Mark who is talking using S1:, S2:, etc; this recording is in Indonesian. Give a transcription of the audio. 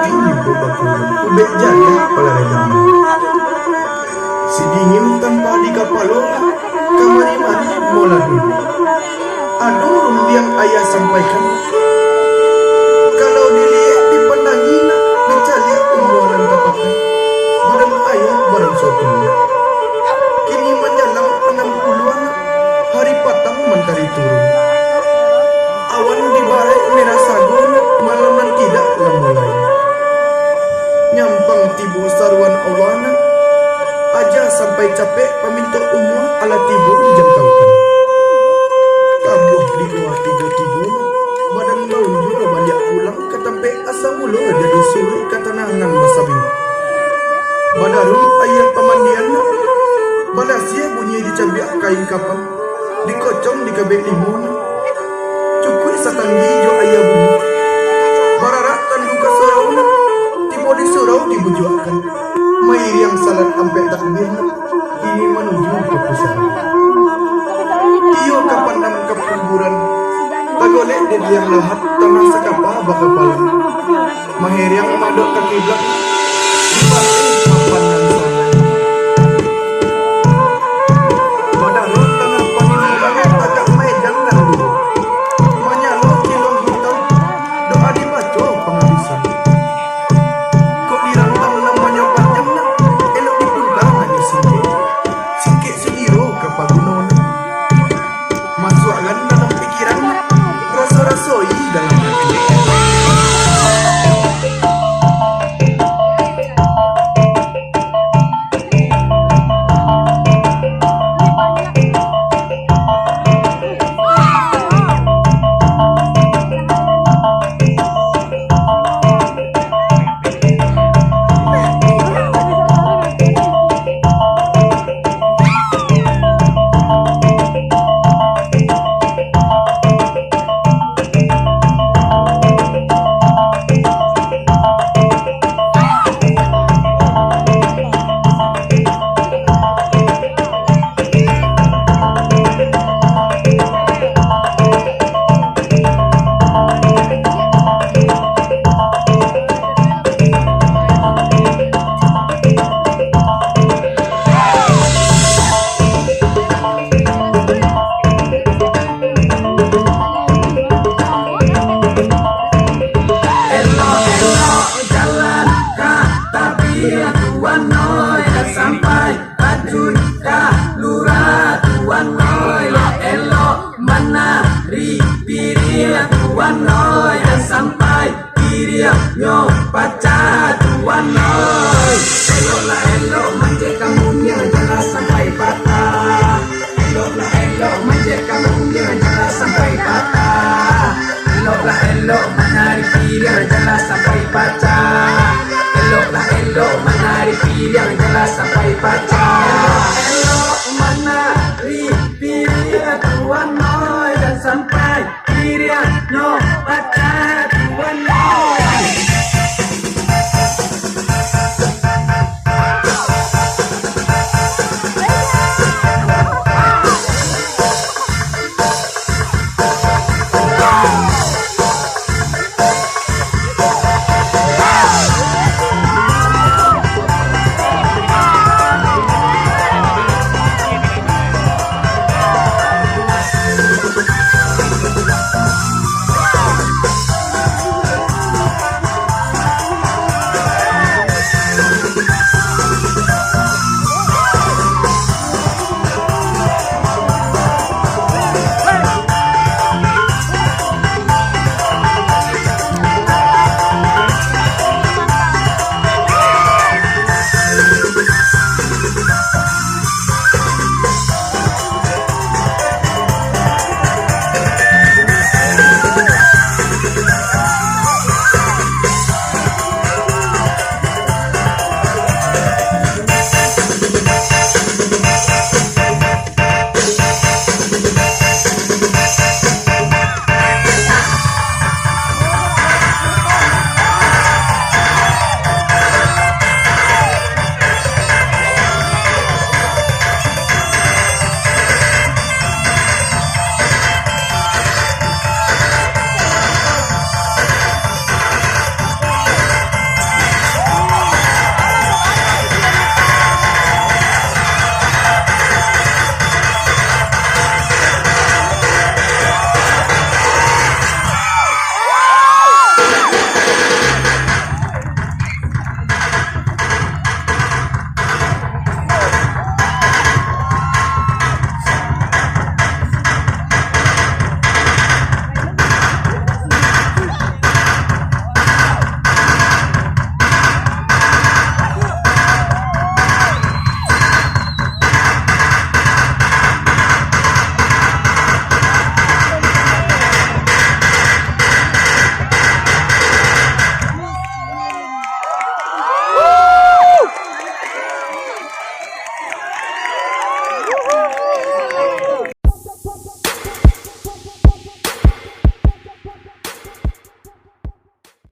S1: tinggi berbakuran ubek jaya pelayanan. Si dingin tanpa dikapalona kamari-mari mola dulu. Aduh yang ayah sampaikan. Kalau dilihat dipandangina mencari umuran kapatan. Barang ayah barang soto. Kini menjelang 60-an hari patang mentari turun. Awan di balik merah sagun malaman tidak mulai. Nyampang tibu saruan awana aja sampai capek peminta umur ala tibu dijangkaukan. Tabuh di gua tiga-tiga badan daun juga banyak pulang ketampe asa mulu jadi suruh ketenangan masabi. Badarun ayah pemandian balasia bunyi dicabiak kain kapal dikocong di kabel limun cukui satanggi jo ayah bunyi bararak tanduka surauna tiba di surau dibujuakan mair yang salat ampe takbir ini menuju ke pusat iyo kapandang kepuburan tagolek di liang lahat tanah sekapa bakapalan mahir yang madok ke kiblat dibalik papan dan sana. Badarun tengah panimbulan agak medan dan dulu menyalo kilong hitam doa dibaca penghabisan. Kok dirantang namanya panjang nak elok dipulang hanya singkik segiro ke pagunon masukkan dalam pikiran rasa-rasoi dalam hati. Sampai bajun dah lurah tuan noi elo menari piria tuan noi sampai piria nyo pacar tuan noi elo lah elo manje kamunya jangan sampai patah elo lah elo manje kamunya jangan sampai patah elo lah elo menari piria jangan sampai pacar elok menari pilihan jelas sampai pacar elok menari pilihan tuan noi dan sampai pilihan no pacar